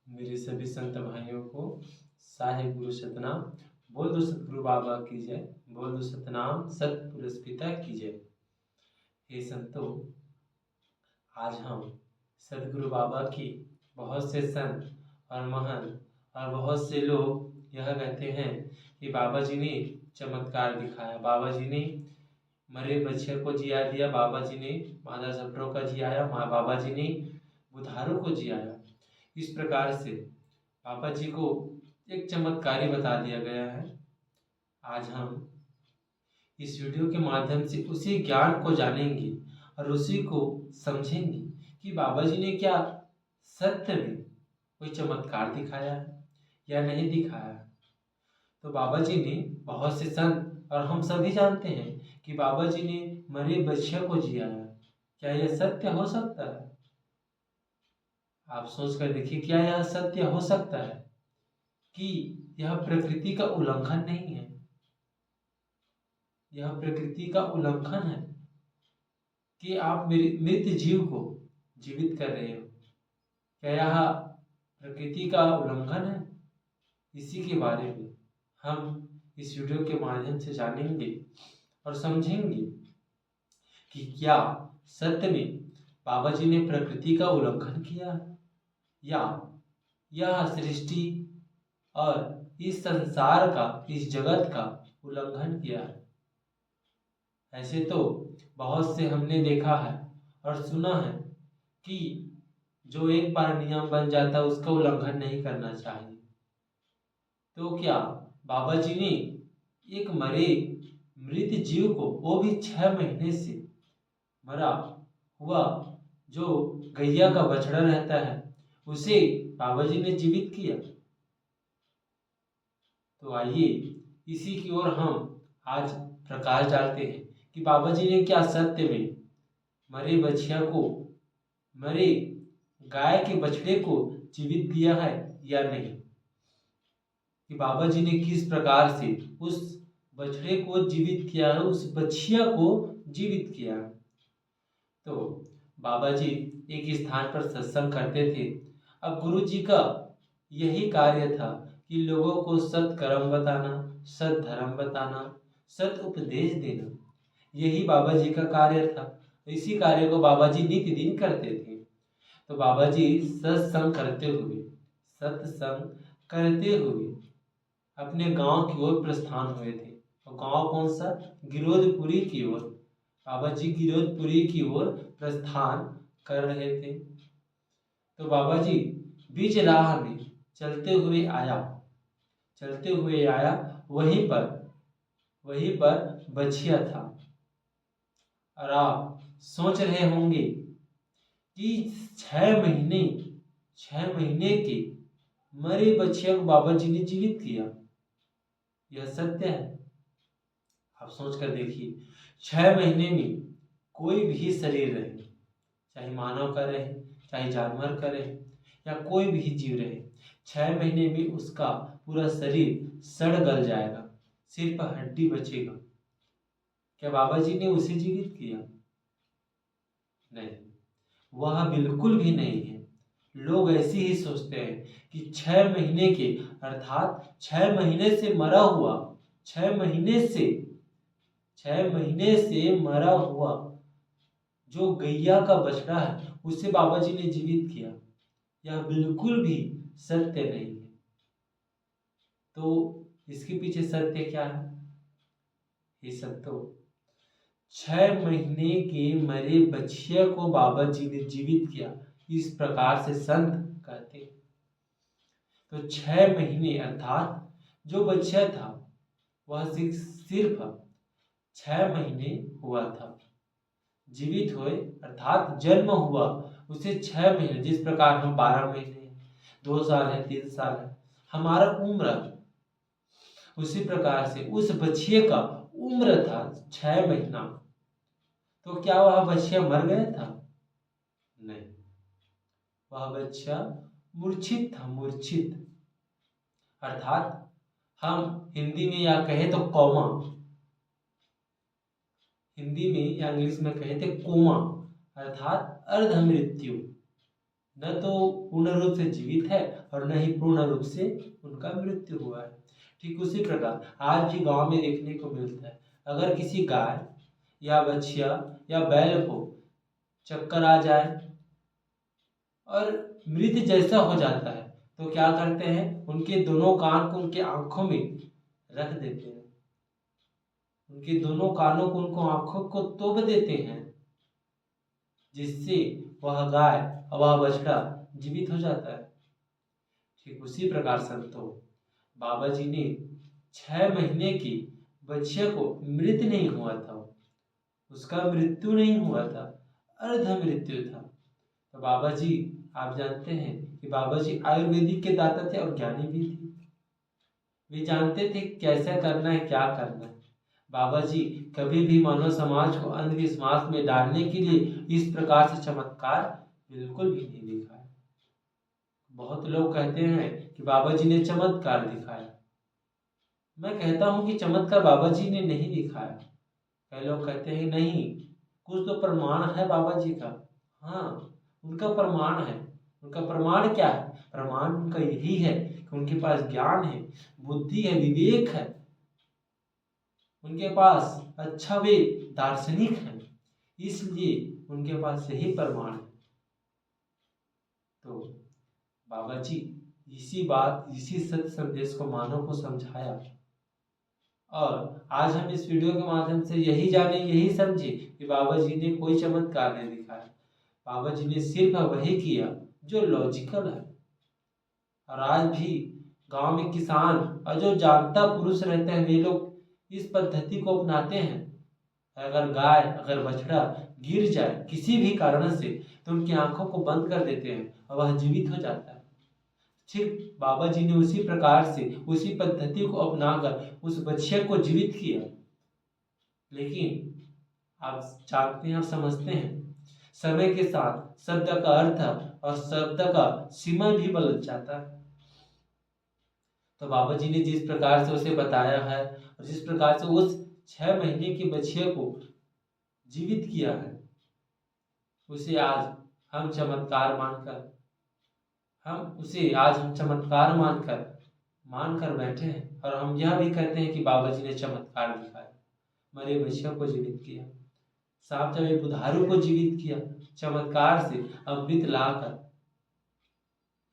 मेरे सभी संत भाइयों को साहिब गुरु सतनाम। बोल दो सतगुरु बाबा की जय। बोल दो सतनाम सतपुरुष पिता की जय। हे संतों, आज हम सतगुरु बाबा की बहुत से संत और महंत और बहुत से लोग यह कहते हैं कि बाबा जी ने चमत्कार दिखाया, बाबा जी ने मरे बच्चे को जिया दिया, बाबा जी ने मादा सप्रो का जियाया, माँ बाबा जी ने बुधारों को जियाया। इस प्रकार से बाबा जी को एक चमत्कारी बता दिया गया है। आज हम इस वीडियो के माध्यम से उसी ज्ञान को जानेंगे और उसी को समझेंगे कि बाबा जी ने क्या सत्य में कोई चमत्कार दिखाया है या नहीं दिखाया है। तो बाबा जी ने बहुत से संत और हम सभी जानते हैं कि बाबा जी ने मरे बच्चे को जियाया। क्या यह सत्य हो सकता है? आप सोच कर देखिए, क्या यह सत्य हो सकता है कि यह प्रकृति का उल्लंघन नहीं है? यह प्रकृति का उल्लंघन है कि आप मेरे मृत जीव को जीवित कर रहे हो। क्या यह प्रकृति का उल्लंघन है? इसी के बारे में हम इस वीडियो के माध्यम से जानेंगे और समझेंगे कि क्या सत्य में बाबा जी ने प्रकृति का उल्लंघन किया या यह सृष्टि और इस संसार का, इस जगत का उल्लंघन किया है। ऐसे तो बहुत से हमने देखा है और सुना है कि जो एक बार नियम बन जाता है उसका उल्लंघन नहीं करना चाहिए। तो क्या बाबा जी ने एक मरे मृत जीव को, वो भी 6 महीने से मरा हुआ जो गैया का बछड़ा रहता है, उसे बाबा जी ने जीवित किया? तो आइए इसी की ओर हम आज प्रकाश डालते हैं कि बाबा जी ने क्या सत्य में मरे बछिया को, मरे गाय के बछड़े को जीवित किया है या नहीं, कि बाबा जी ने किस प्रकार से उस बछड़े को जीवित किया है, उस बछिया को जीवित किया है। तो बाबा जी एक स्थान पर सत्संग करते थे। अब गुरु जी का यही कार्य था कि लोगों को सत कर्म बताना, सत धर्म बताना, सत उपदेश देना, यही बाबा जी का कार्य था। इसी कार्य को बाबा जी नित्य दिन करते थे। तो बाबा जी सत्संग करते हुए, सत्संग करते हुए अपने गांव की ओर प्रस्थान हुए थे। तो गांव कौन सा? गिरोधपुरी की ओर। बाबा जी गिरोधपुरी की ओर प्रस्थान कर रहे थे। तो बाबा जी बीच राह में चलते हुए आया, वहीं पर बछिया था। और आप सोच रहे होंगे कि 6 महीने के मरे बछिया को बाबा जी ने जीवित किया, यह सत्य है? आप सोच कर देखिए, 6 महीने में कोई भी शरीर रहे, चाहे मानव का रहे, चाहे जानवर का रहे, या कोई भी जीव रहे, 6 महीने में उसका पूरा शरीर सड़ गल जाएगा, सिर्फ हड्डी बचेगा। क्या बाबा जी ने उसे जीवित किया? नहीं, वह बिल्कुल भी नहीं है। लोग ऐसे ही सोचते हैं कि 6 महीने के, अर्थात 6 महीने से मरा हुआ, 6 महीने से मरा हुआ जो गैया का बछड़ा है, उसे बाबा जी ने जीवित किया। यह बिल्कुल भी सत्य नहीं है। तो इसके पीछे सत्य क्या है? ये संतों, 6 महीने के मरे बछिया को बाबा जी ने जीवित किया, इस प्रकार से संत कहते हैं। तो 6 महीने अर्थात जो बच्चा था वह सिर्फ 6 महीने हुआ था, जीवित हुए अर्थात जन्म हुआ उसे 6 महीने। जिस प्रकार हम 12 महीने, 2 साल है, 3 साल है हमारा उम्र, उसी प्रकार से उस बच्चे का उम्र था 6 महीना। तो क्या वह बच्चा मर गया था? नहीं, वह बच्चा मूर्छित था, मूर्छित अर्थात हम हिंदी में या कहे तो कोमा, हिंदी में या इंग्लिश में कहे थे कोमा, अर्थात अर्ध मृत्यु। न तो पूर्ण रूप से जीवित है और न ही पूर्ण रूप से उनका मृत्यु हुआ है। ठीक उसी प्रकार आज भी गांव में देखने को मिलता है, अगर किसी गाय या बछिया या बैल को चक्कर आ जाए और मृत जैसा हो जाता है तो क्या करते हैं, उनके दोनों कान को उनके आंखों में रख देते हैं, उनके दोनों कानों को उनको आंखों को तोप देते हैं, जिससे वह गाय और वह बछड़ा जीवित हो जाता है। ठीक उसी प्रकार संतों, बाबा जी ने 6 महीने की बच्चे को मृत नहीं हुआ था, उसका मृत्यु नहीं हुआ था, अर्ध मृत्यु था। तो बाबा जी, आप जानते हैं कि बाबा जी आयुर्वेदिक के दाता थे और ज्ञानी भी थे। वे जानते थे कैसे करना है, क्या करना है। बाबा जी कभी भी मानव समाज को अंधविश्वास में डालने के लिए इस प्रकार से चमत्कार बिल्कुल भी नहीं दिखाया। बहुत लोग कहते हैं कि बाबा जी ने चमत्कार दिखाया। मैं कहता हूं कि चमत्कार बाबा जी ने नहीं दिखाया। कई लोग कहते हैं नहीं, कुछ तो प्रमाण है बाबा जी का। हाँ, उनका प्रमाण है। उनका प्रमाण क्या है? प्रमाण उनका यही है कि उनके पास ज्ञान है, बुद्धि है, विवेक है, उनके पास अच्छा वे दार्शनिक है, इसलिए उनके पास यही प्रमाण है। तो बाबा जी इसी सत्य संदेश को मानव को समझाया, और आज हम इस वीडियो के माध्यम से यही जाने, यही समझे कि बाबा जी ने कोई चमत्कार नहीं दिखाया। बाबा जी ने सिर्फ वही किया जो लॉजिकल है। और आज भी गांव में किसान और जो जानता पुरुष रहते हैं, वे लोग इस पद्धति को अपनाते हैं। अगर गाय, अगर बछड़ा गिर जाए किसी भी कारण से तो उनकी आंखों को बंद कर देते हैं और वह जीवित हो जाता है। ठीक बाबा जी ने उसी प्रकार से, उसी पद्धति को अपनाकर उस बच्चे को जीवित किया। लेकिन आप जानते हैं, आप समझते हैं, समय के साथ शब्द का अर्थ और शब्द का सीमा भी बदल जाता है। तो बाबा जी ने जिस प्रकार से उसे बताया है और जिस प्रकार से उस 6 महीने के बच्चे को जीवित किया है, उसे आज हम चमत्कार मानकर बैठे हैं। और हम यह भी कहते हैं कि बाबा जी ने चमत्कार दिखाया, मरे बच्चों को जीवित किया, सांप जब बुधारू को जीवित किया, चमत्कार से अमृत लाकर।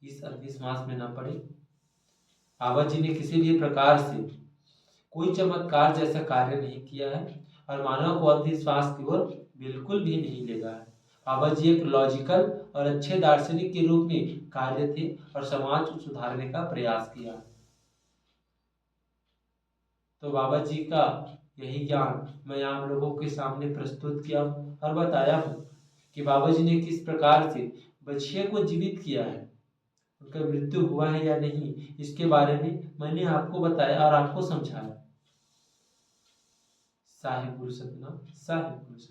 इस अंधविश्वास में न पड़े। बाबा जी ने किसी भी प्रकार से कोई चमत्कार जैसा कार्य नहीं किया है और मानव को अंधविश्वास की ओर बिल्कुल भी नहीं ले गया है। बाबा जी एक लॉजिकल और अच्छे दार्शनिक के रूप में कार्य थे और समाज को सुधारने का प्रयास किया। तो बाबा जी का यही ज्ञान मैं आप लोगों के सामने प्रस्तुत किया और बताया हूँ कि बाबा जी ने किस प्रकार से बच्चे को जीवित किया है, उनका मृत्यु हुआ है या नहीं, इसके बारे में मैंने आपको बताया और आपको समझाया। साहिब गुरु सतना, साहिब गुरु सतना।